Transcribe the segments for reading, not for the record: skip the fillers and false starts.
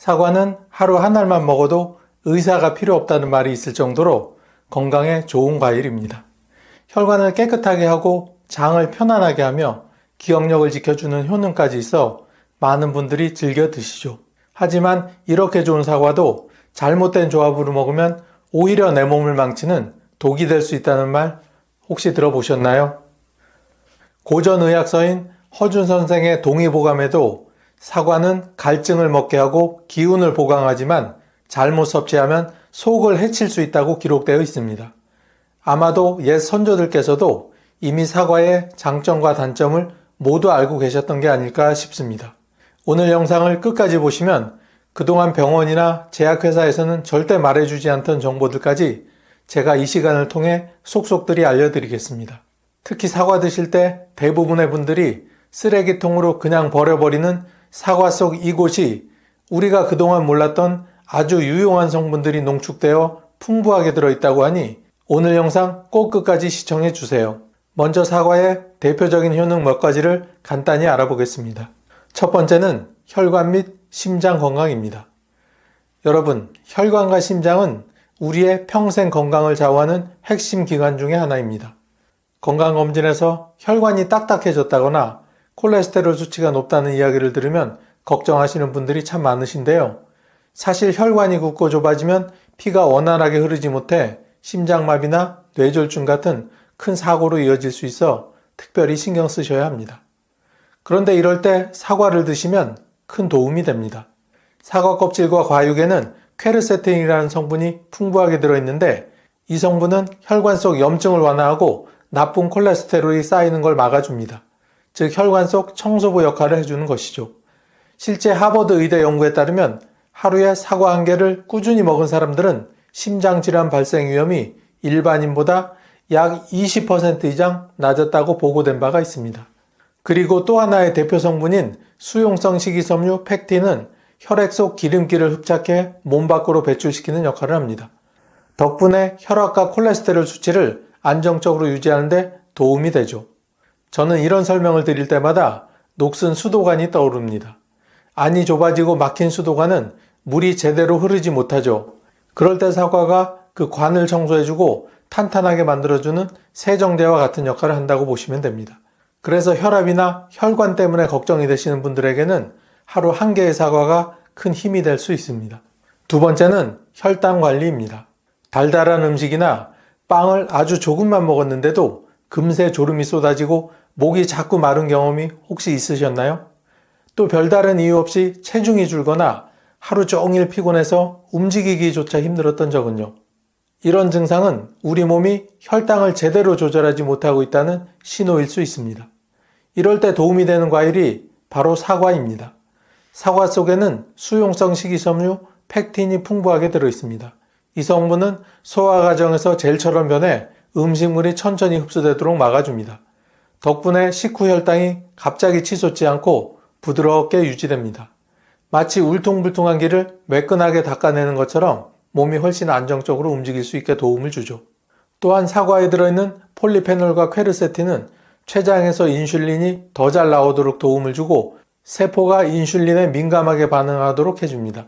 사과는 하루 한 알만 먹어도 의사가 필요 없다는 말이 있을 정도로 건강에 좋은 과일입니다. 혈관을 깨끗하게 하고 장을 편안하게 하며 기억력을 지켜주는 효능까지 있어 많은 분들이 즐겨 드시죠. 하지만 이렇게 좋은 사과도 잘못된 조합으로 먹으면 오히려 내 몸을 망치는 독이 될 수 있다는 말 혹시 들어보셨나요? 고전의학서인 허준 선생의 동의보감에도 사과는 갈증을 먹게 하고 기운을 보강하지만 잘못 섭취하면 속을 해칠 수 있다고 기록되어 있습니다. 아마도 옛 선조들께서도 이미 사과의 장점과 단점을 모두 알고 계셨던 게 아닐까 싶습니다. 오늘 영상을 끝까지 보시면 그동안 병원이나 제약회사에서는 절대 말해주지 않던 정보들까지 제가 이 시간을 통해 속속들이 알려드리겠습니다. 특히 사과 드실 때 대부분의 분들이 쓰레기통으로 그냥 버려버리는 사과 속 이곳이 우리가 그동안 몰랐던 아주 유용한 성분들이 농축되어 풍부하게 들어있다고 하니 오늘 영상 꼭 끝까지 시청해 주세요. 먼저 사과의 대표적인 효능 몇 가지를 간단히 알아보겠습니다. 첫 번째는 혈관 및 심장 건강입니다. 여러분, 혈관과 심장은 우리의 평생 건강을 좌우하는 핵심 기관 중에 하나입니다. 건강검진에서 혈관이 딱딱해졌다거나 콜레스테롤 수치가 높다는 이야기를 들으면 걱정하시는 분들이 참 많으신데요. 사실 혈관이 굳고 좁아지면 피가 원활하게 흐르지 못해 심장마비나 뇌졸중 같은 큰 사고로 이어질 수 있어 특별히 신경 쓰셔야 합니다. 그런데 이럴 때 사과를 드시면 큰 도움이 됩니다. 사과 껍질과 과육에는 퀘르세틴이라는 성분이 풍부하게 들어있는데 이 성분은 혈관 속 염증을 완화하고 나쁜 콜레스테롤이 쌓이는 걸 막아줍니다. 즉 혈관 속 청소부 역할을 해주는 것이죠. 실제 하버드 의대 연구에 따르면 하루에 사과 한 개를 꾸준히 먹은 사람들은 심장질환 발생 위험이 일반인보다 약 20% 이상 낮았다고 보고된 바가 있습니다. 그리고 또 하나의 대표 성분인 수용성 식이섬유 팩틴은 혈액 속 기름기를 흡착해 몸 밖으로 배출시키는 역할을 합니다. 덕분에 혈압과 콜레스테롤 수치를 안정적으로 유지하는 데 도움이 되죠. 저는 이런 설명을 드릴 때마다 녹슨 수도관이 떠오릅니다. 안이 좁아지고 막힌 수도관은 물이 제대로 흐르지 못하죠. 그럴 때 사과가 그 관을 청소해주고 탄탄하게 만들어주는 세정제와 같은 역할을 한다고 보시면 됩니다. 그래서 혈압이나 혈관 때문에 걱정이 되시는 분들에게는 하루 한 개의 사과가 큰 힘이 될 수 있습니다. 두 번째는 혈당 관리입니다. 달달한 음식이나 빵을 아주 조금만 먹었는데도 금세 졸음이 쏟아지고 목이 자꾸 마른 경험이 혹시 있으셨나요? 또 별다른 이유 없이 체중이 줄거나 하루 종일 피곤해서 움직이기조차 힘들었던 적은요? 이런 증상은 우리 몸이 혈당을 제대로 조절하지 못하고 있다는 신호일 수 있습니다. 이럴 때 도움이 되는 과일이 바로 사과입니다. 사과 속에는 수용성 식이섬유 팩틴이 풍부하게 들어있습니다. 이 성분은 소화 과정에서 젤처럼 변해 음식물이 천천히 흡수되도록 막아줍니다. 덕분에 식후 혈당이 갑자기 치솟지 않고 부드럽게 유지됩니다. 마치 울퉁불퉁한 기를 매끈하게 닦아내는 것처럼 몸이 훨씬 안정적으로 움직일 수 있게 도움을 주죠. 또한 사과에 들어있는 폴리페놀과 퀘르세틴은 췌장에서 인슐린이 더 잘 나오도록 도움을 주고 세포가 인슐린에 민감하게 반응하도록 해줍니다.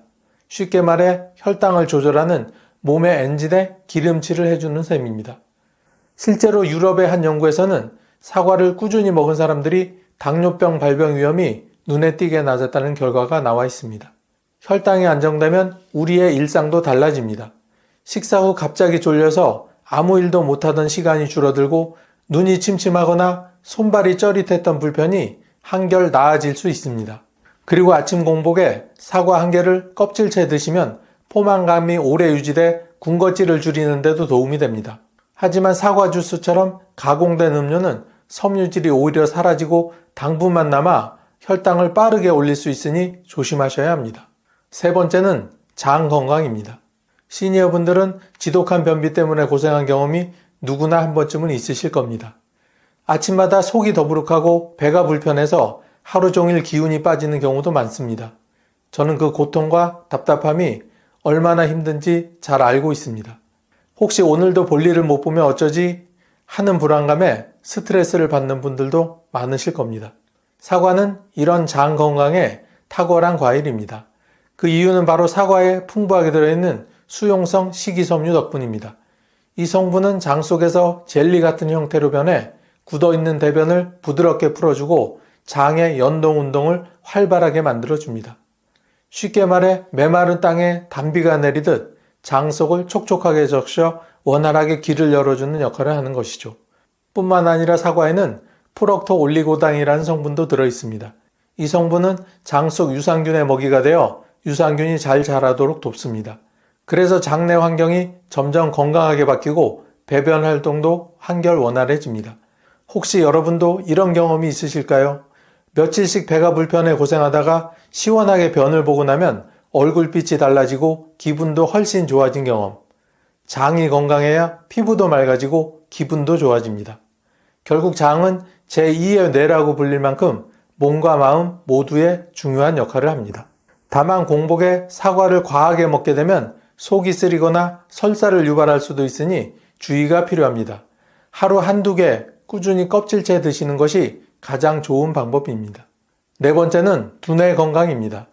쉽게 말해 혈당을 조절하는 몸의 엔진에 기름칠을 해주는 셈입니다. 실제로 유럽의 한 연구에서는 사과를 꾸준히 먹은 사람들이 당뇨병 발병 위험이 눈에 띄게 낮았다는 결과가 나와 있습니다. 혈당이 안정되면 우리의 일상도 달라집니다. 식사 후 갑자기 졸려서 아무 일도 못하던 시간이 줄어들고 눈이 침침하거나 손발이 쩌릿했던 불편이 한결 나아질 수 있습니다. 그리고 아침 공복에 사과 한 개를 껍질째 드시면 포만감이 오래 유지돼 군것질을 줄이는 데도 도움이 됩니다. 하지만 사과 주스처럼 가공된 음료는 섬유질이 오히려 사라지고 당분만 남아 혈당을 빠르게 올릴 수 있으니 조심하셔야 합니다. 세 번째는 장 건강입니다. 시니어분들은 지독한 변비 때문에 고생한 경험이 누구나 한 번쯤은 있으실 겁니다. 아침마다 속이 더부룩하고 배가 불편해서 하루 종일 기운이 빠지는 경우도 많습니다. 저는 그 고통과 답답함이 얼마나 힘든지 잘 알고 있습니다. 혹시 오늘도 볼일을 못 보면 어쩌지 하는 불안감에 스트레스를 받는 분들도 많으실 겁니다. 사과는 이런 장 건강에 탁월한 과일입니다. 그 이유는 바로 사과에 풍부하게 들어있는 수용성 식이섬유 덕분입니다. 이 성분은 장 속에서 젤리 같은 형태로 변해 굳어있는 대변을 부드럽게 풀어주고 장의 연동 운동을 활발하게 만들어줍니다. 쉽게 말해 메마른 땅에 단비가 내리듯 장 속을 촉촉하게 적셔 원활하게 길을 열어주는 역할을 하는 것이죠. 뿐만 아니라 사과에는 프럭토 올리고당이라는 성분도 들어있습니다. 이 성분은 장 속 유산균의 먹이가 되어 유산균이 잘 자라도록 돕습니다. 그래서 장내 환경이 점점 건강하게 바뀌고 배변 활동도 한결 원활해집니다. 혹시 여러분도 이런 경험이 있으실까요? 며칠씩 배가 불편해 고생하다가 시원하게 변을 보고 나면 얼굴빛이 달라지고 기분도 훨씬 좋아진 경험. 장이 건강해야 피부도 맑아지고 기분도 좋아집니다. 결국 장은 제2의 뇌라고 불릴 만큼 몸과 마음 모두에 중요한 역할을 합니다. 다만 공복에 사과를 과하게 먹게 되면 속이 쓰리거나 설사를 유발할 수도 있으니 주의가 필요합니다. 하루 한두 개 꾸준히 껍질째 드시는 것이 가장 좋은 방법입니다. 네 번째는 두뇌 건강입니다.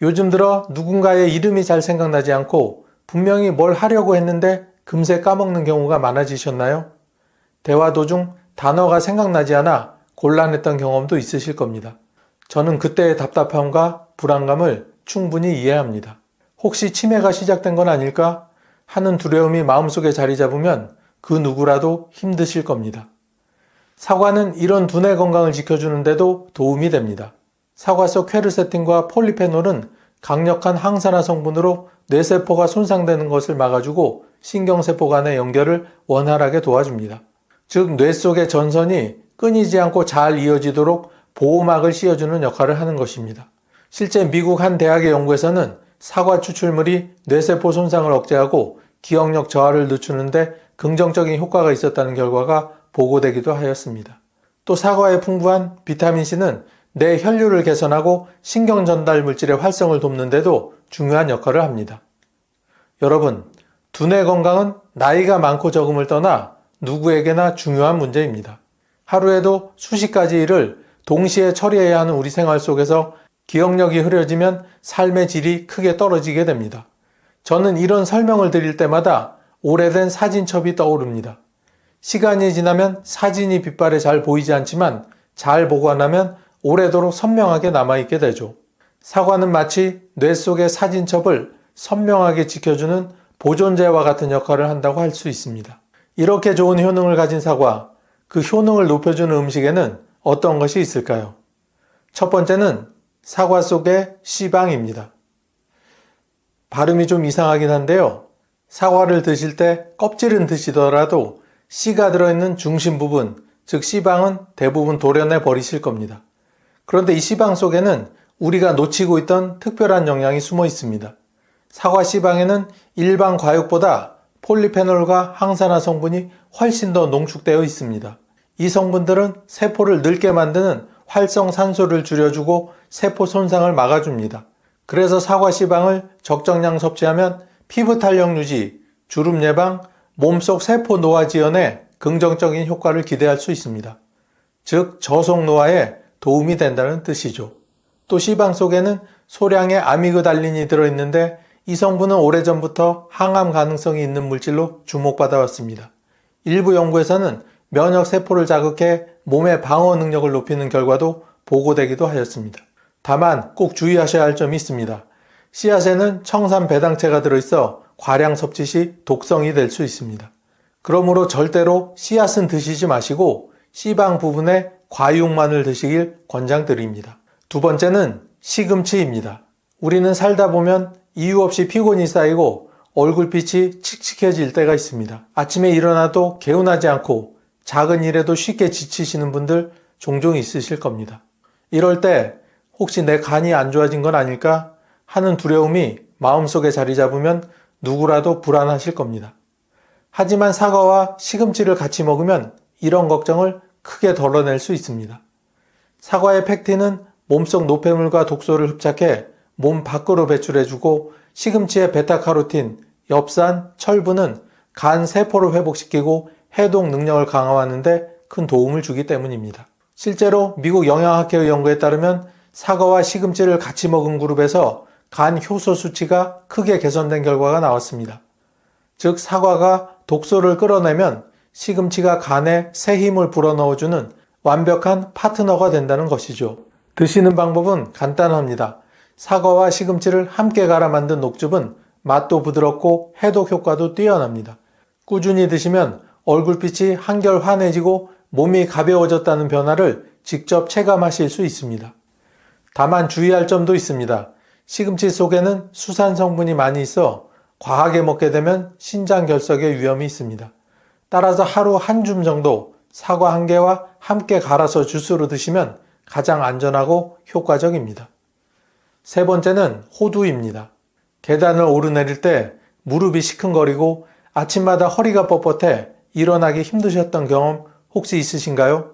요즘 들어 누군가의 이름이 잘 생각나지 않고 분명히 뭘 하려고 했는데 금세 까먹는 경우가 많아지셨나요? 대화 도중 단어가 생각나지 않아 곤란했던 경험도 있으실 겁니다. 저는 그때의 답답함과 불안감을 충분히 이해합니다. 혹시 치매가 시작된 건 아닐까 하는 두려움이 마음속에 자리 잡으면 그 누구라도 힘드실 겁니다. 사과는 이런 두뇌 건강을 지켜주는데도 도움이 됩니다. 사과 속 퀘르세틴과 폴리페놀은 강력한 항산화 성분으로 뇌세포가 손상되는 것을 막아주고 신경세포 간의 연결을 원활하게 도와줍니다. 즉, 뇌 속의 전선이 끊이지 않고 잘 이어지도록 보호막을 씌워주는 역할을 하는 것입니다. 실제 미국 한 대학의 연구에서는 사과 추출물이 뇌세포 손상을 억제하고 기억력 저하를 늦추는데 긍정적인 효과가 있었다는 결과가 보고되기도 하였습니다. 또 사과에 풍부한 비타민C는 뇌 혈류를 개선하고 신경 전달 물질의 활성을 돕는데도 중요한 역할을 합니다. 여러분, 두뇌 건강은 나이가 많고 적음을 떠나 누구에게나 중요한 문제입니다. 하루에도 수십 가지 일을 동시에 처리해야 하는 우리 생활 속에서 기억력이 흐려지면 삶의 질이 크게 떨어지게 됩니다. 저는 이런 설명을 드릴 때마다 오래된 사진첩이 떠오릅니다. 시간이 지나면 사진이 빛발에 잘 보이지 않지만 잘 보관하면 오래도록 선명하게 남아있게 되죠. 사과는 마치 뇌 속의 사진첩을 선명하게 지켜주는 보존제와 같은 역할을 한다고 할 수 있습니다. 이렇게 좋은 효능을 가진 사과, 그 효능을 높여주는 음식에는 어떤 것이 있을까요? 첫 번째는 사과 속의 씨방입니다. 발음이 좀 이상하긴 한데요. 사과를 드실 때 껍질은 드시더라도 씨가 들어있는 중심 부분, 즉 씨방은 대부분 도려내 버리실 겁니다. 그런데 이 씨방 속에는 우리가 놓치고 있던 특별한 영양이 숨어 있습니다. 사과 씨방에는 일반 과육보다 폴리페놀과 항산화 성분이 훨씬 더 농축되어 있습니다. 이 성분들은 세포를 늙게 만드는 활성산소를 줄여주고 세포 손상을 막아줍니다. 그래서 사과 씨방을 적정량 섭취하면 피부 탄력 유지, 주름 예방, 몸속 세포 노화 지연에 긍정적인 효과를 기대할 수 있습니다. 즉, 저속 노화에 도움이 된다는 뜻이죠. 또 씨방 속에는 소량의 아미그달린이 들어있는데 이 성분은 오래전부터 항암 가능성이 있는 물질로 주목받아 왔습니다. 일부 연구에서는 면역 세포를 자극해 몸의 방어 능력을 높이는 결과도 보고되기도 하였습니다. 다만 꼭 주의하셔야 할 점이 있습니다. 씨앗에는 청산 배당체가 들어있어 과량 섭취 시 독성이 될 수 있습니다. 그러므로 절대로 씨앗은 드시지 마시고 씨방 부분의 과육만을 드시길 권장드립니다. 두 번째는 시금치입니다. 우리는 살다 보면 이유 없이 피곤이 쌓이고 얼굴빛이 칙칙해질 때가 있습니다. 아침에 일어나도 개운하지 않고 작은 일에도 쉽게 지치시는 분들 종종 있으실 겁니다. 이럴 때 혹시 내 간이 안 좋아진 건 아닐까 하는 두려움이 마음속에 자리 잡으면 누구라도 불안하실 겁니다. 하지만 사과와 시금치를 같이 먹으면 이런 걱정을 크게 덜어낼 수 있습니다. 사과의 팩틴은 몸속 노폐물과 독소를 흡착해 몸 밖으로 배출해주고 시금치의 베타카로틴, 엽산, 철분은 간 세포를 회복시키고 해독 능력을 강화하는 데 큰 도움을 주기 때문입니다. 실제로 미국 영양학회의 연구에 따르면 사과와 시금치를 같이 먹은 그룹에서 간 효소 수치가 크게 개선된 결과가 나왔습니다. 즉 사과가 독소를 끌어내면 시금치가 간에 새 힘을 불어넣어주는 완벽한 파트너가 된다는 것이죠. 드시는 방법은 간단합니다. 사과와 시금치를 함께 갈아 만든 녹즙은 맛도 부드럽고 해독 효과도 뛰어납니다. 꾸준히 드시면 얼굴빛이 한결 환해지고 몸이 가벼워졌다는 변화를 직접 체감하실 수 있습니다. 다만 주의할 점도 있습니다. 시금치 속에는 수산 성분이 많이 있어 과하게 먹게 되면 신장 결석의 위험이 있습니다. 따라서 하루 한 줌 정도 사과 한 개와 함께 갈아서 주스로 드시면 가장 안전하고 효과적입니다. 세 번째는 호두입니다. 계단을 오르내릴 때 무릎이 시큰거리고 아침마다 허리가 뻣뻣해 일어나기 힘드셨던 경험 혹시 있으신가요?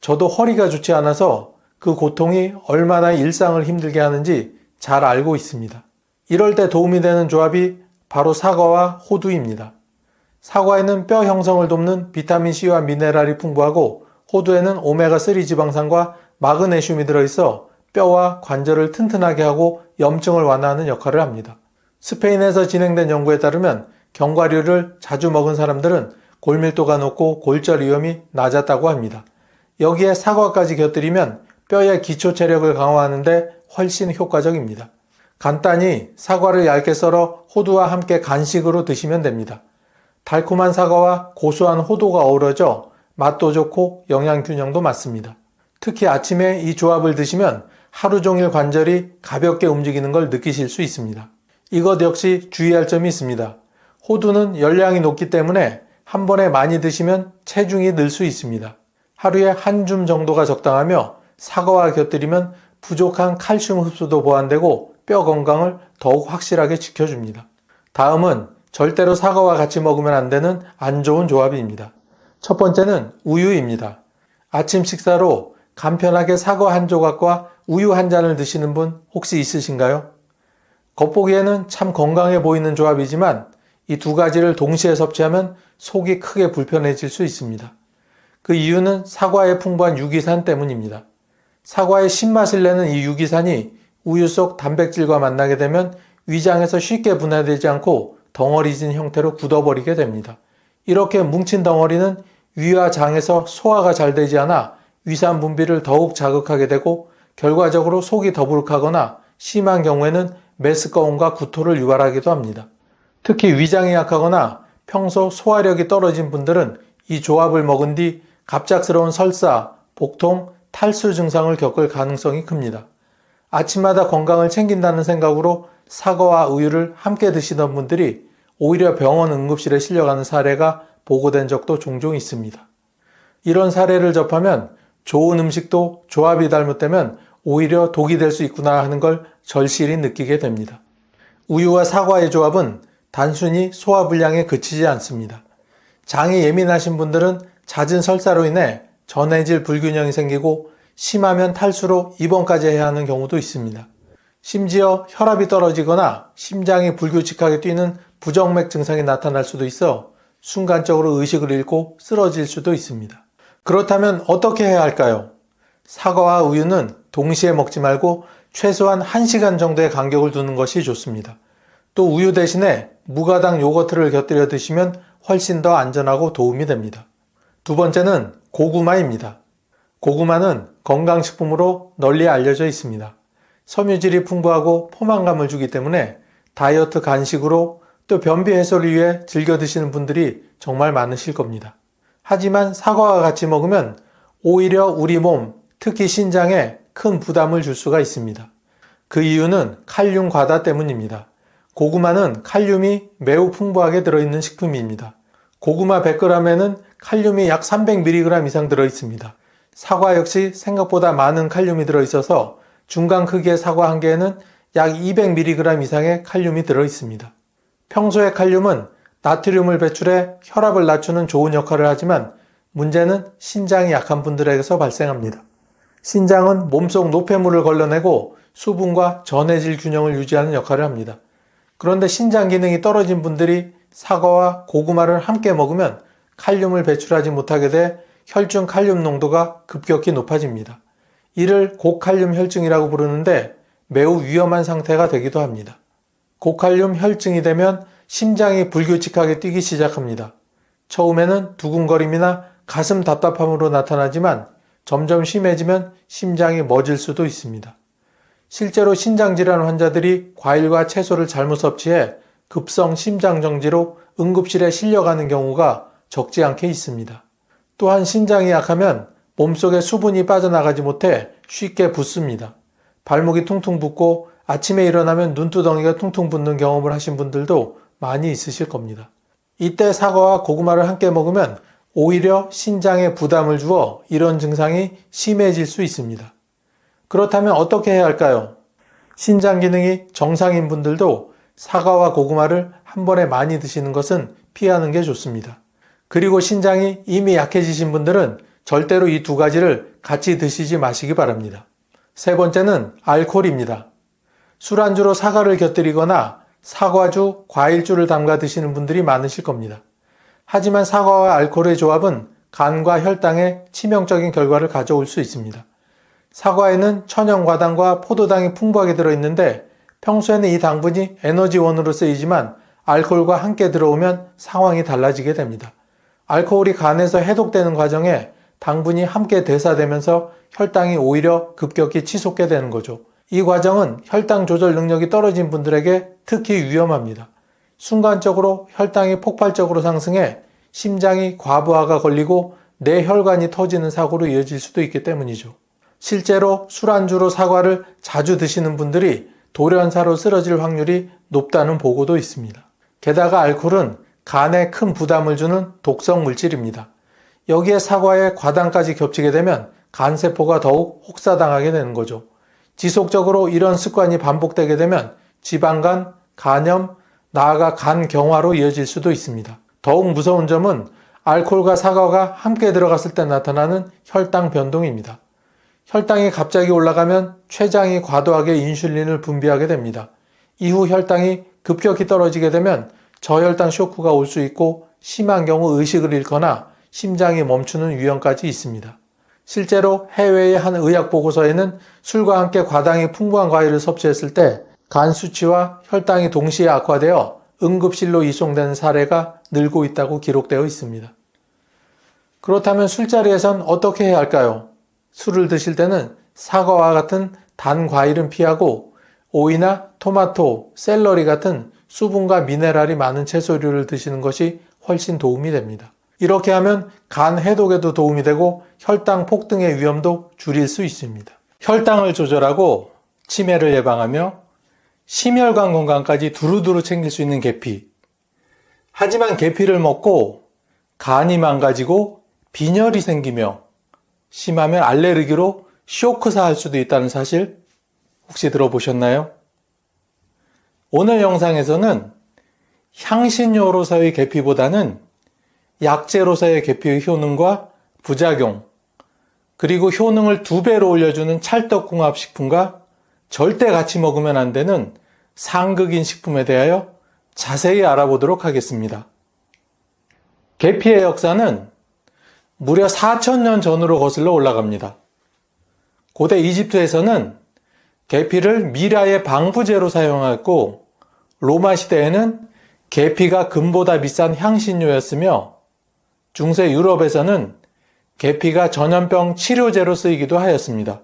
저도 허리가 좋지 않아서 그 고통이 얼마나 일상을 힘들게 하는지 잘 알고 있습니다. 이럴 때 도움이 되는 조합이 바로 사과와 호두입니다. 사과에는 뼈 형성을 돕는 비타민C와 미네랄이 풍부하고 호두에는 오메가3 지방산과 마그네슘이 들어있어 뼈와 관절을 튼튼하게 하고 염증을 완화하는 역할을 합니다. 스페인에서 진행된 연구에 따르면 견과류를 자주 먹은 사람들은 골밀도가 높고 골절 위험이 낮았다고 합니다. 여기에 사과까지 곁들이면 뼈의 기초 체력을 강화하는 데 훨씬 효과적입니다. 간단히 사과를 얇게 썰어 호두와 함께 간식으로 드시면 됩니다. 달콤한 사과와 고소한 호두가 어우러져 맛도 좋고 영양 균형도 맞습니다. 특히 아침에 이 조합을 드시면 하루 종일 관절이 가볍게 움직이는 걸 느끼실 수 있습니다. 이것 역시 주의할 점이 있습니다. 호두는 열량이 높기 때문에 한 번에 많이 드시면 체중이 늘 수 있습니다. 하루에 한 줌 정도가 적당하며 사과와 곁들이면 부족한 칼슘 흡수도 보완되고 뼈 건강을 더욱 확실하게 지켜줍니다. 다음은 절대로 사과와 같이 먹으면 안 되는 안 좋은 조합입니다. 첫 번째는 우유입니다. 아침 식사로 간편하게 사과 한 조각과 우유 한 잔을 드시는 분 혹시 있으신가요? 겉보기에는 참 건강해 보이는 조합이지만 이 두 가지를 동시에 섭취하면 속이 크게 불편해질 수 있습니다. 그 이유는 사과에 풍부한 유기산 때문입니다. 사과의 신맛을 내는 이 유기산이 우유 속 단백질과 만나게 되면 위장에서 쉽게 분해되지 않고 덩어리진 형태로 굳어버리게 됩니다. 이렇게 뭉친 덩어리는 위와 장에서 소화가 잘 되지 않아 위산 분비를 더욱 자극하게 되고 결과적으로 속이 더부룩하거나 심한 경우에는 메스꺼움과 구토를 유발하기도 합니다. 특히 위장이 약하거나 평소 소화력이 떨어진 분들은 이 조합을 먹은 뒤 갑작스러운 설사, 복통, 탈수 증상을 겪을 가능성이 큽니다. 아침마다 건강을 챙긴다는 생각으로 사과와 우유를 함께 드시던 분들이 오히려 병원 응급실에 실려가는 사례가 보고된 적도 종종 있습니다. 이런 사례를 접하면 좋은 음식도 조합이 잘못되면 오히려 독이 될 수 있구나 하는 걸 절실히 느끼게 됩니다. 우유와 사과의 조합은 단순히 소화불량에 그치지 않습니다. 장이 예민하신 분들은 잦은 설사로 인해 전해질 불균형이 생기고 심하면 탈수로 입원까지 해야 하는 경우도 있습니다. 심지어 혈압이 떨어지거나 심장이 불규칙하게 뛰는 부정맥 증상이 나타날 수도 있어 순간적으로 의식을 잃고 쓰러질 수도 있습니다. 그렇다면 어떻게 해야 할까요? 사과와 우유는 동시에 먹지 말고 최소한 1시간 정도의 간격을 두는 것이 좋습니다. 또 우유 대신에 무가당 요거트를 곁들여 드시면 훨씬 더 안전하고 도움이 됩니다. 두 번째는 고구마입니다. 고구마는 건강식품으로 널리 알려져 있습니다. 섬유질이 풍부하고 포만감을 주기 때문에 다이어트 간식으로 또 변비 해소를 위해 즐겨 드시는 분들이 정말 많으실 겁니다. 하지만 사과와 같이 먹으면 오히려 우리 몸, 특히 신장에 큰 부담을 줄 수가 있습니다. 그 이유는 칼륨 과다 때문입니다. 고구마는 칼륨이 매우 풍부하게 들어있는 식품입니다. 고구마 100g에는 칼륨이 약 300mg 이상 들어있습니다. 사과 역시 생각보다 많은 칼륨이 들어있어서 중간 크기의 사과 한 개에는 약 200mg 이상의 칼륨이 들어있습니다. 평소에 칼륨은 나트륨을 배출해 혈압을 낮추는 좋은 역할을 하지만 문제는 신장이 약한 분들에게서 발생합니다. 신장은 몸속 노폐물을 걸러내고 수분과 전해질 균형을 유지하는 역할을 합니다. 그런데 신장 기능이 떨어진 분들이 사과와 고구마를 함께 먹으면 칼륨을 배출하지 못하게 돼 혈중 칼륨 농도가 급격히 높아집니다. 이를 고칼륨 혈증이라고 부르는데 매우 위험한 상태가 되기도 합니다. 고칼륨 혈증이 되면 심장이 불규칙하게 뛰기 시작합니다. 처음에는 두근거림이나 가슴 답답함으로 나타나지만 점점 심해지면 심장이 멎을 수도 있습니다. 실제로 신장질환 환자들이 과일과 채소를 잘못 섭취해 급성 심장정지로 응급실에 실려가는 경우가 적지 않게 있습니다. 또한 신장이 약하면 몸속에 수분이 빠져나가지 못해 쉽게 붓습니다. 발목이 퉁퉁 붓고 아침에 일어나면 눈두덩이가 퉁퉁 붓는 경험을 하신 분들도 많이 있으실 겁니다. 이때 사과와 고구마를 함께 먹으면 오히려 신장에 부담을 주어 이런 증상이 심해질 수 있습니다. 그렇다면 어떻게 해야 할까요? 신장 기능이 정상인 분들도 사과와 고구마를 한 번에 많이 드시는 것은 피하는 게 좋습니다. 그리고 신장이 이미 약해지신 분들은 절대로 이 두 가지를 같이 드시지 마시기 바랍니다. 세 번째는 알코올입니다. 술안주로 사과를 곁들이거나 사과주, 과일주를 담가 드시는 분들이 많으실 겁니다. 하지만 사과와 알코올의 조합은 간과 혈당에 치명적인 결과를 가져올 수 있습니다. 사과에는 천연과당과 포도당이 풍부하게 들어있는데 평소에는 이 당분이 에너지원으로 쓰이지만 알코올과 함께 들어오면 상황이 달라지게 됩니다. 알코올이 간에서 해독되는 과정에 당분이 함께 대사되면서 혈당이 오히려 급격히 치솟게 되는 거죠. 이 과정은 혈당 조절 능력이 떨어진 분들에게 특히 위험합니다. 순간적으로 혈당이 폭발적으로 상승해 심장이 과부하가 걸리고 뇌혈관이 터지는 사고로 이어질 수도 있기 때문이죠. 실제로 술안주로 사과를 자주 드시는 분들이 돌연사로 쓰러질 확률이 높다는 보고도 있습니다. 게다가 알코올은 간에 큰 부담을 주는 독성 물질입니다. 여기에 사과에 과당까지 겹치게 되면 간세포가 더욱 혹사당하게 되는 거죠. 지속적으로 이런 습관이 반복되게 되면 지방간, 간염, 나아가 간경화로 이어질 수도 있습니다. 더욱 무서운 점은 알코올과 사과가 함께 들어갔을 때 나타나는 혈당 변동입니다. 혈당이 갑자기 올라가면 췌장이 과도하게 인슐린을 분비하게 됩니다. 이후 혈당이 급격히 떨어지게 되면 저혈당 쇼크가 올 수 있고 심한 경우 의식을 잃거나 심장이 멈추는 위험까지 있습니다. 실제로 해외의 한 의학 보고서에는 술과 함께 과당이 풍부한 과일을 섭취했을 때 간 수치와 혈당이 동시에 악화되어 응급실로 이송되는 사례가 늘고 있다고 기록되어 있습니다. 그렇다면 술자리에선 어떻게 해야 할까요? 술을 드실 때는 사과와 같은 단 과일은 피하고 오이나 토마토, 샐러리 같은 수분과 미네랄이 많은 채소류를 드시는 것이 훨씬 도움이 됩니다. 이렇게 하면 간 해독에도 도움이 되고 혈당 폭등의 위험도 줄일 수 있습니다. 혈당을 조절하고 치매를 예방하며 심혈관 건강까지 두루두루 챙길 수 있는 계피. 하지만 계피를 먹고 간이 망가지고 빈혈이 생기며 심하면 알레르기로 쇼크사할 수도 있다는 사실 혹시 들어보셨나요? 오늘 영상에서는 향신료로서의 계피보다는 약재로서의 계피의 효능과 부작용, 그리고 효능을 2배로 올려주는 찰떡궁합식품과 절대 같이 먹으면 안 되는 상극인 식품에 대하여 자세히 알아보도록 하겠습니다. 계피의 역사는 무려 4000년 전으로 거슬러 올라갑니다. 고대 이집트에서는 계피를 미라의 방부제로 사용했고 로마 시대에는 계피가 금보다 비싼 향신료였으며 중세 유럽에서는 계피가 전염병 치료제로 쓰이기도 하였습니다.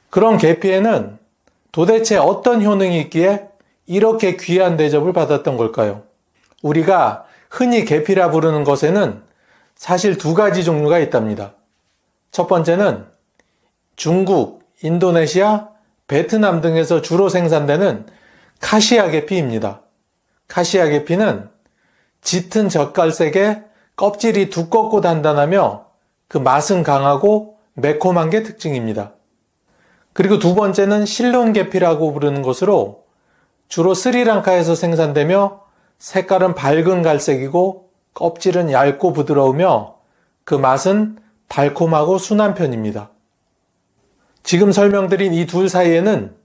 그런 계피에는 도대체 어떤 효능이 있기에 이렇게 귀한 대접을 받았던 걸까요? 우리가 흔히 계피라 부르는 것에는 사실 2가지 종류가 있답니다. 첫 번째는 중국, 인도네시아, 베트남 등에서 주로 생산되는 카시아 계피입니다. 카시아 계피는 짙은 젓갈색에 껍질이 두껍고 단단하며 그 맛은 강하고 매콤한 게 특징입니다. 그리고 2번째는 실론 계피라고 부르는 것으로 주로 스리랑카에서 생산되며 색깔은 밝은 갈색이고 껍질은 얇고 부드러우며 그 맛은 달콤하고 순한 편입니다. 지금 설명드린 이 둘 사이에는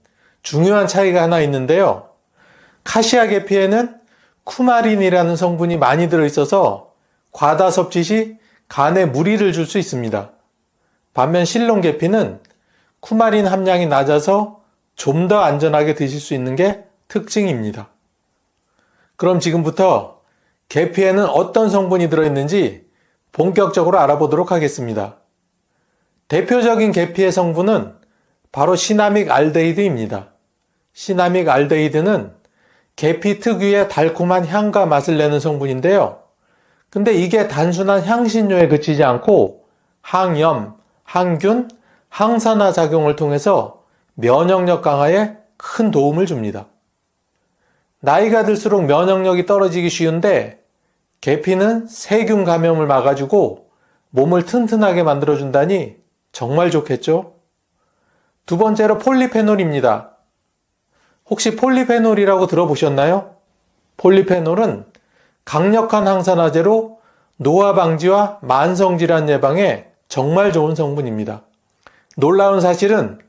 중요한 차이가 하나 있는데요. 카시아 계피에는 쿠마린이라는 성분이 많이 들어있어서 과다 섭취 시 간에 무리를 줄 수 있습니다. 반면 실론 계피는 쿠마린 함량이 낮아서 좀 더 안전하게 드실 수 있는 게 특징입니다. 그럼 지금부터 계피에는 어떤 성분이 들어있는지 본격적으로 알아보도록 하겠습니다. 대표적인 계피의 성분은 바로 시나믹 알데히드입니다. 시나믹 알데히드는 계피 특유의 달콤한 향과 맛을 내는 성분인데요. 근데 이게 단순한 향신료에 그치지 않고 항염, 항균, 항산화 작용을 통해서 면역력 강화에 큰 도움을 줍니다. 나이가 들수록 면역력이 떨어지기 쉬운데 계피는 세균 감염을 막아주고 몸을 튼튼하게 만들어준다니 정말 좋겠죠? 두 번째로 폴리페놀입니다. 혹시 폴리페놀이라고 들어보셨나요? 폴리페놀은 강력한 항산화제로 노화 방지와 만성질환 예방에 정말 좋은 성분입니다. 놀라운 사실은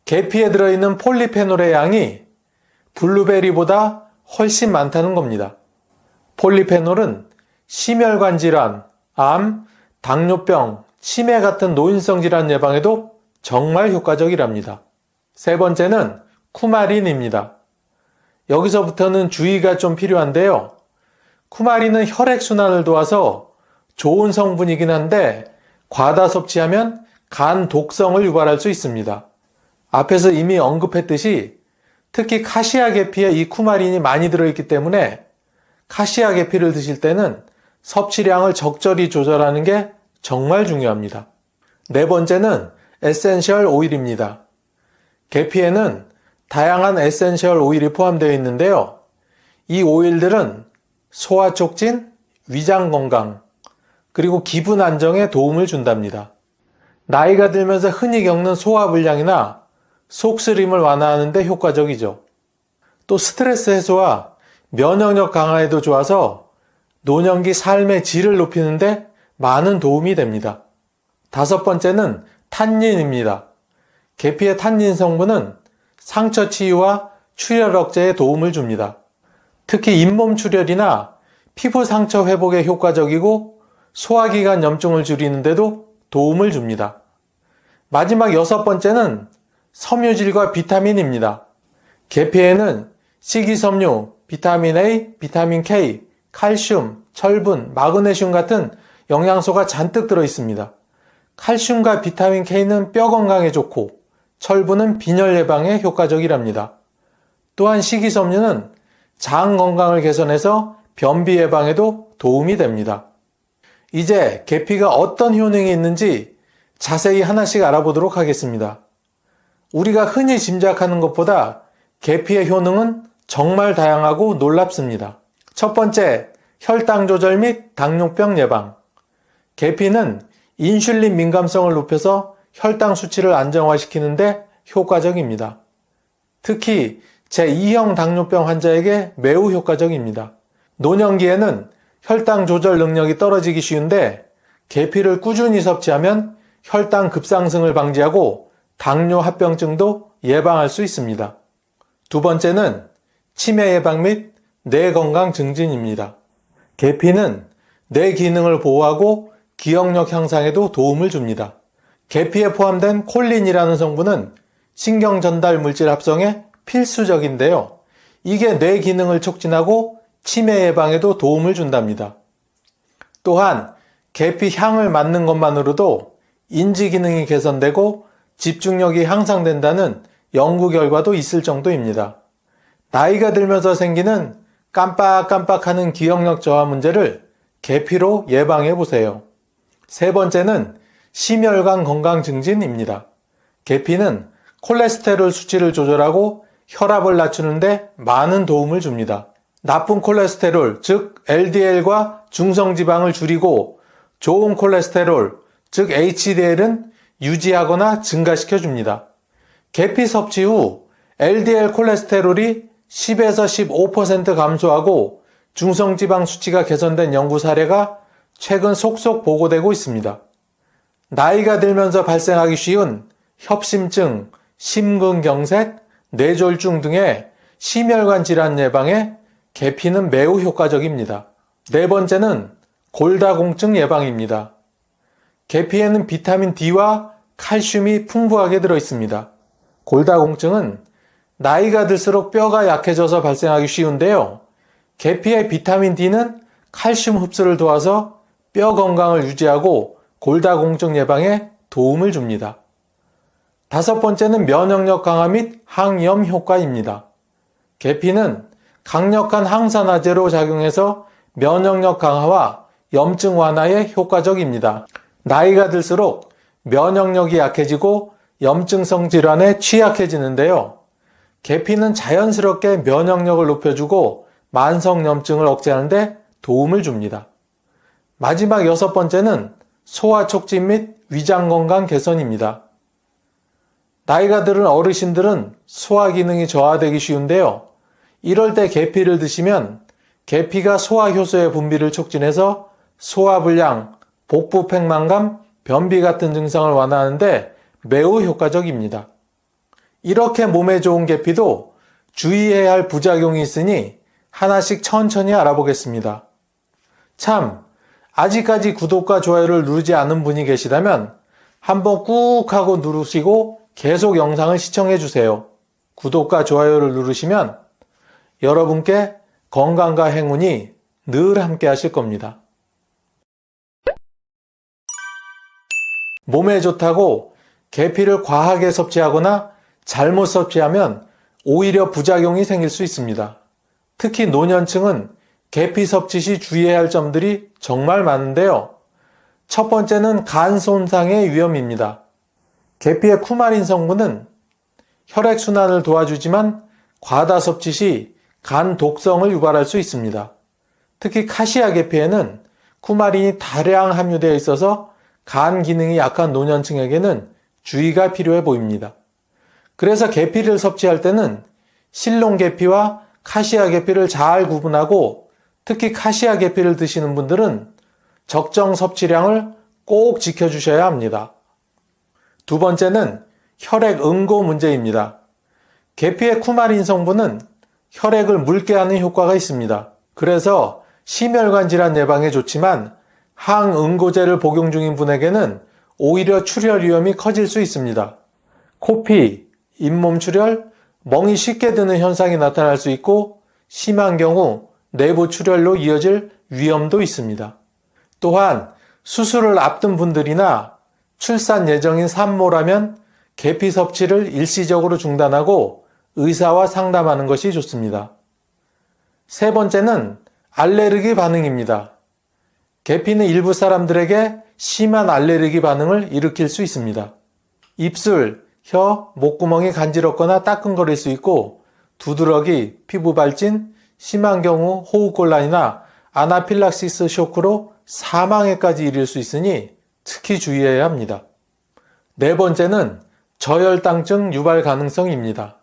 계피에 들어있는 폴리페놀의 양이 블루베리보다 훨씬 많다는 겁니다. 폴리페놀은 심혈관 질환, 암, 당뇨병, 치매 같은 노인성 질환 예방에도 정말 효과적이랍니다. 세 번째는 쿠마린입니다. 여기서부터는 주의가 좀 필요한데요. 쿠마린은 혈액순환을 도와서 좋은 성분이긴 한데 과다 섭취하면 간 독성을 유발할 수 있습니다. 앞에서 이미 언급했듯이 특히 카시아 계피에 이 쿠마린이 많이 들어있기 때문에 카시아 계피를 드실 때는 섭취량을 적절히 조절하는 게 정말 중요합니다. 네 번째는 에센셜 오일입니다. 계피에는 다양한 에센셜 오일이 포함되어 있는데요. 이 오일들은 소화 촉진, 위장 건강, 그리고 기분 안정에 도움을 준답니다. 나이가 들면서 흔히 겪는 소화불량이나 속쓰림을 완화하는 데 효과적이죠. 또 스트레스 해소와 면역력 강화에도 좋아서 노년기 삶의 질을 높이는 데 많은 도움이 됩니다. 다섯 번째는 탄닌입니다. 계피의 탄닌 성분은 상처 치유와 출혈 억제에 도움을 줍니다. 특히 잇몸 출혈이나 피부 상처 회복에 효과적이고 소화기관 염증을 줄이는 데도 도움을 줍니다. 마지막 여섯 번째는 섬유질과 비타민입니다. 계피에는 식이섬유, 비타민 A, 비타민 K, 칼슘, 철분, 마그네슘 같은 영양소가 잔뜩 들어있습니다. 칼슘과 비타민 K는 뼈 건강에 좋고 철분은 빈혈 예방에 효과적이랍니다. 또한 식이섬유는 장 건강을 개선해서 변비 예방에도 도움이 됩니다. 이제 계피가 어떤 효능이 있는지 자세히 하나씩 알아보도록 하겠습니다. 우리가 흔히 짐작하는 것보다 계피의 효능은 정말 다양하고 놀랍습니다. 첫 번째, 혈당 조절 및 당뇨병 예방. 계피는 인슐린 민감성을 높여서 혈당 수치를 안정화시키는데 효과적입니다. 특히 제2형 당뇨병 환자에게 매우 효과적입니다. 노년기에는 혈당 조절 능력이 떨어지기 쉬운데 계피를 꾸준히 섭취하면 혈당 급상승을 방지하고 당뇨 합병증도 예방할 수 있습니다. 두 번째는 치매 예방 및 뇌 건강 증진입니다. 계피는 뇌 기능을 보호하고 기억력 향상에도 도움을 줍니다. 계피에 포함된 콜린이라는 성분은 신경 전달 물질 합성에 필수적인데요. 이게 뇌 기능을 촉진하고 치매 예방에도 도움을 준답니다. 또한 계피 향을 맡는 것만으로도 인지 기능이 개선되고 집중력이 향상된다는 연구 결과도 있을 정도입니다. 나이가 들면서 생기는 깜빡깜빡하는 기억력 저하 문제를 계피로 예방해 보세요. 세 번째는 심혈관 건강 증진입니다. 계피는 콜레스테롤 수치를 조절하고 혈압을 낮추는데 많은 도움을 줍니다. 나쁜 콜레스테롤, 즉 LDL과 중성지방을 줄이고 좋은 콜레스테롤, 즉 HDL은 유지하거나 증가시켜 줍니다. 계피 섭취 후 LDL 콜레스테롤이 10에서 15% 감소하고 중성지방 수치가 개선된 연구 사례가 최근 속속 보고되고 있습니다. 나이가 들면서 발생하기 쉬운 협심증, 심근경색, 뇌졸중 등의 심혈관 질환 예방에 계피는 매우 효과적입니다. 네 번째는 골다공증 예방입니다. 계피에는 비타민 D와 칼슘이 풍부하게 들어있습니다. 골다공증은 나이가 들수록 뼈가 약해져서 발생하기 쉬운데요. 계피의 비타민 D는 칼슘 흡수를 도와서 뼈 건강을 유지하고 골다공증 예방에 도움을 줍니다. 다섯 번째는 면역력 강화 및 항염 효과입니다. 계피는 강력한 항산화제로 작용해서 면역력 강화와 염증 완화에 효과적입니다. 나이가 들수록 면역력이 약해지고 염증성 질환에 취약해지는데요. 계피는 자연스럽게 면역력을 높여주고 만성염증을 억제하는 데 도움을 줍니다. 마지막 여섯 번째는 소화 촉진 및 위장 건강 개선입니다. 나이가 들은 어르신들은 소화 기능이 저하되기 쉬운데요. 이럴 때 계피를 드시면 계피가 소화 효소의 분비를 촉진해서 소화불량, 복부 팽만감, 변비 같은 증상을 완화하는데 매우 효과적입니다. 이렇게 몸에 좋은 계피도 주의해야 할 부작용이 있으니 하나씩 천천히 알아보겠습니다. 참, 아직까지 구독과 좋아요를 누르지 않은 분이 계시다면 한번 꾹 하고 누르시고 계속 영상을 시청해 주세요. 구독과 좋아요를 누르시면 여러분께 건강과 행운이 늘 함께 하실 겁니다. 몸에 좋다고 계피를 과하게 섭취하거나 잘못 섭취하면 오히려 부작용이 생길 수 있습니다. 특히 노년층은 계피 섭취 시 주의해야 할 점들이 정말 많은데요. 첫 번째는 간 손상의 위험입니다. 계피의 쿠마린 성분은 혈액순환을 도와주지만 과다 섭취 시 간 독성을 유발할 수 있습니다. 특히 카시아 계피에는 쿠마린이 다량 함유되어 있어서 간 기능이 약한 노년층에게는 주의가 필요해 보입니다. 그래서 계피를 섭취할 때는 실롱 계피와 카시아 계피를 잘 구분하고 특히 카시아 계피를 드시는 분들은 적정 섭취량을 꼭 지켜주셔야 합니다. 두 번째는 혈액 응고 문제입니다. 계피의 쿠마린 성분은 혈액을 묽게 하는 효과가 있습니다. 그래서 심혈관 질환 예방에 좋지만 항응고제를 복용 중인 분에게는 오히려 출혈 위험이 커질 수 있습니다. 코피, 잇몸 출혈, 멍이 쉽게 드는 현상이 나타날 수 있고 심한 경우 내부 출혈로 이어질 위험도 있습니다. 또한 수술을 앞둔 분들이나 출산 예정인 산모라면 계피 섭취를 일시적으로 중단하고 의사와 상담하는 것이 좋습니다. 세 번째는 알레르기 반응입니다. 계피는 일부 사람들에게 심한 알레르기 반응을 일으킬 수 있습니다. 입술, 혀, 목구멍이 간지럽거나 따끔거릴 수 있고 두드러기, 피부 발진, 심한 경우 호흡곤란이나 아나필락시스 쇼크로 사망에까지 이를 수 있으니 특히 주의해야 합니다. 네 번째는 저혈당증 유발 가능성입니다.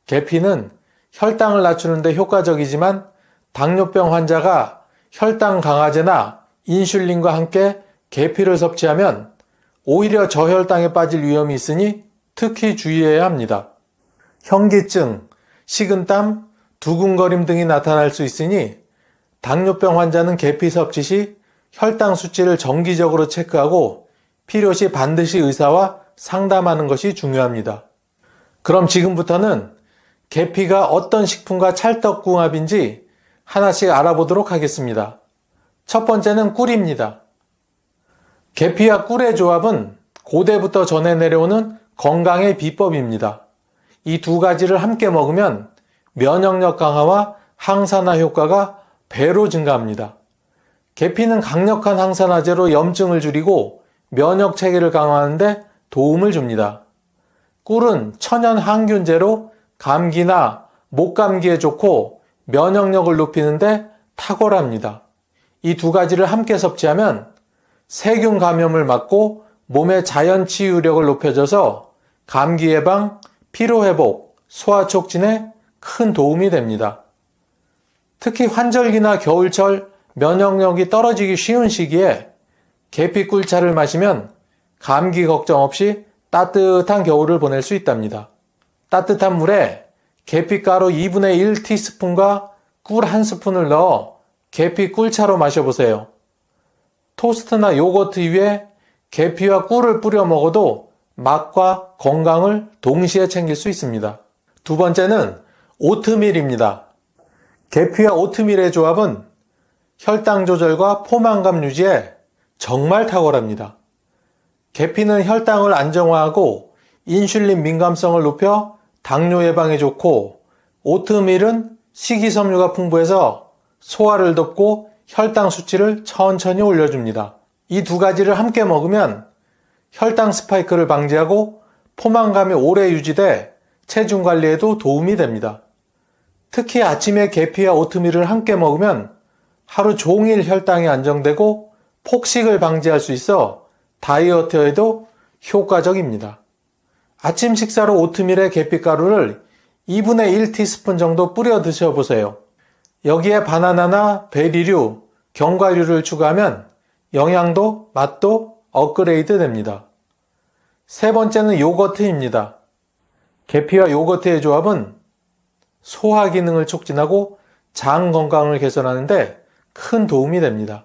계피는 혈당을 낮추는 데 효과적이지만 당뇨병 환자가 혈당 강화제나 인슐린과 함께 계피를 섭취하면 오히려 저혈당에 빠질 위험이 있으니 특히 주의해야 합니다. 현기증, 식은땀, 두근거림 등이 나타날 수 있으니 당뇨병 환자는 계피 섭취 시 혈당 수치를 정기적으로 체크하고 필요시 반드시 의사와 상담하는 것이 중요합니다. 그럼 지금부터는 계피가 어떤 식품과 찰떡궁합인지 하나씩 알아보도록 하겠습니다. 첫 번째는 꿀입니다. 계피와 꿀의 조합은 고대부터 전해 내려오는 건강의 비법입니다. 이 두 가지를 함께 먹으면 면역력 강화와 항산화 효과가 배로 증가합니다. 계피는 강력한 항산화제로 염증을 줄이고 면역 체계를 강화하는 데 도움을 줍니다. 꿀은 천연 항균제로 감기나 목감기에 좋고 면역력을 높이는 데 탁월합니다. 이 두 가지를 함께 섭취하면 세균 감염을 막고 몸의 자연 치유력을 높여줘서 감기 예방, 피로 회복, 소화 촉진에 큰 도움이 됩니다. 특히 환절기나 겨울철 면역력이 떨어지기 쉬운 시기에 계피 꿀차를 마시면 감기 걱정 없이 따뜻한 겨울을 보낼 수 있답니다. 따뜻한 물에 계피가루 2분의 1티스푼과 꿀 1스푼을 넣어 계피 꿀차로 마셔보세요. 토스트나 요거트 위에 계피와 꿀을 뿌려 먹어도 맛과 건강을 동시에 챙길 수 있습니다. 두 번째는 오트밀입니다. 계피와 오트밀의 조합은 혈당 조절과 포만감 유지에 정말 탁월합니다. 계피는 혈당을 안정화하고 인슐린 민감성을 높여 당뇨 예방에 좋고, 오트밀은 식이섬유가 풍부해서 소화를 돕고 혈당 수치를 천천히 올려줍니다. 이 두 가지를 함께 먹으면 혈당 스파이크를 방지하고 포만감이 오래 유지돼 체중 관리에도 도움이 됩니다. 특히 아침에 계피와 오트밀을 함께 먹으면 하루 종일 혈당이 안정되고 폭식을 방지할 수 있어 다이어트에도 효과적입니다. 아침 식사로 오트밀에 계피가루를 2분의 1티스푼 정도 뿌려 드셔보세요. 여기에 바나나나 베리류, 견과류를 추가하면 영양도, 맛도 업그레이드 됩니다. 세 번째는 요거트입니다. 계피와 요거트의 조합은 소화 기능을 촉진하고 장 건강을 개선하는데 큰 도움이 됩니다.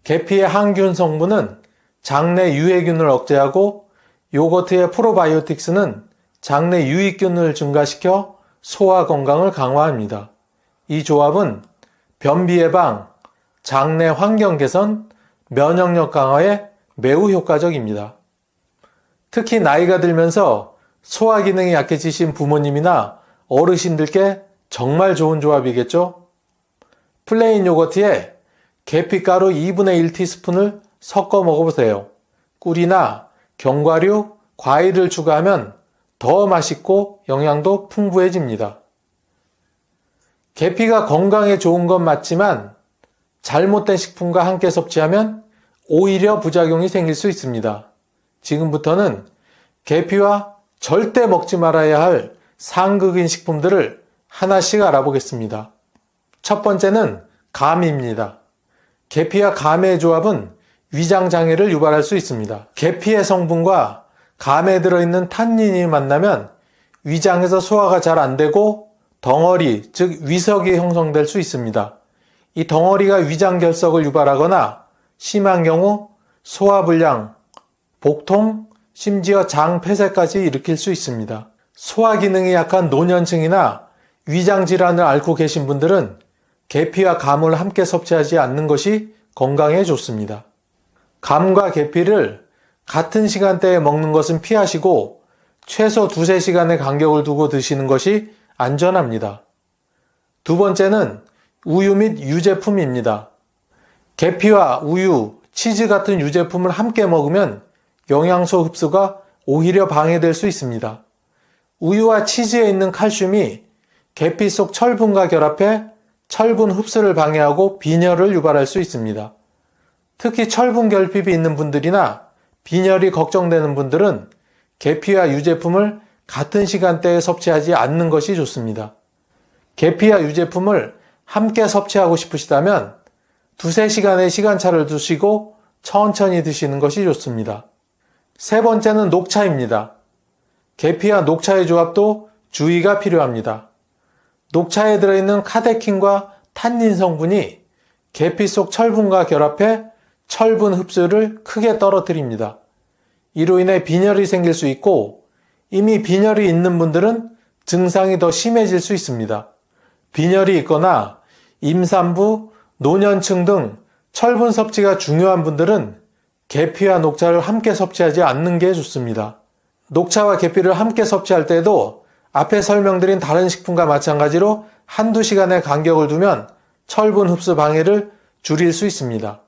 계피의 항균 성분은 장내 유해균을 억제하고, 요거트의 프로바이오틱스는 장내 유익균을 증가시켜 소화 건강을 강화합니다. 이 조합은 변비 예방, 장내 환경 개선, 면역력 강화에 매우 효과적입니다. 특히 나이가 들면서 소화 기능이 약해지신 부모님이나 어르신들께 정말 좋은 조합이겠죠? 플레인 요거트에 계피가루 2분의 1티스푼을 섞어 먹어보세요. 꿀이나 견과류, 과일을 추가하면 더 맛있고 영양도 풍부해집니다. 계피가 건강에 좋은 건 맞지만 잘못된 식품과 함께 섭취하면 오히려 부작용이 생길 수 있습니다. 지금부터는 계피와 절대 먹지 말아야 할 상극인 식품들을 하나씩 알아보겠습니다. 첫 번째는 감입니다. 계피와 감의 조합은 위장장애를 유발할 수 있습니다. 계피의 성분과 감에 들어있는 탄닌이 만나면 위장에서 소화가 잘 안되고 덩어리, 즉 위석이 형성될 수 있습니다. 이 덩어리가 위장결석을 유발하거나 심한 경우 소화불량, 복통, 심지어 장 폐쇄까지 일으킬 수 있습니다. 소화 기능이 약한 노년층이나 위장질환을 앓고 계신 분들은 계피와 감을 함께 섭취하지 않는 것이 건강에 좋습니다. 감과 계피를 같은 시간대에 먹는 것은 피하시고 최소 2-3시간의 간격을 두고 드시는 것이 안전합니다. 두 번째는 우유 및 유제품입니다. 계피와 우유, 치즈 같은 유제품을 함께 먹으면 영양소 흡수가 오히려 방해될 수 있습니다. 우유와 치즈에 있는 칼슘이 계피 속 철분과 결합해 철분 흡수를 방해하고 빈혈을 유발할 수 있습니다. 특히 철분 결핍이 있는 분들이나 빈혈이 걱정되는 분들은 계피와 유제품을 같은 시간대에 섭취하지 않는 것이 좋습니다. 계피와 유제품을 함께 섭취하고 싶으시다면 2-3시간의 시간차를 두시고 천천히 드시는 것이 좋습니다. 세 번째는 녹차입니다. 계피와 녹차의 조합도 주의가 필요합니다. 녹차에 들어있는 카테킨과 탄닌 성분이 계피 속 철분과 결합해 철분 흡수를 크게 떨어뜨립니다. 이로 인해 빈혈이 생길 수 있고, 이미 빈혈이 있는 분들은 증상이 더 심해질 수 있습니다. 빈혈이 있거나 임산부, 노년층 등 철분 섭취가 중요한 분들은 계피와 녹차를 함께 섭취하지 않는 게 좋습니다. 녹차와 계피를 함께 섭취할 때도 앞에 설명드린 다른 식품과 마찬가지로 1-2시간의 간격을 두면 철분 흡수 방해를 줄일 수 있습니다.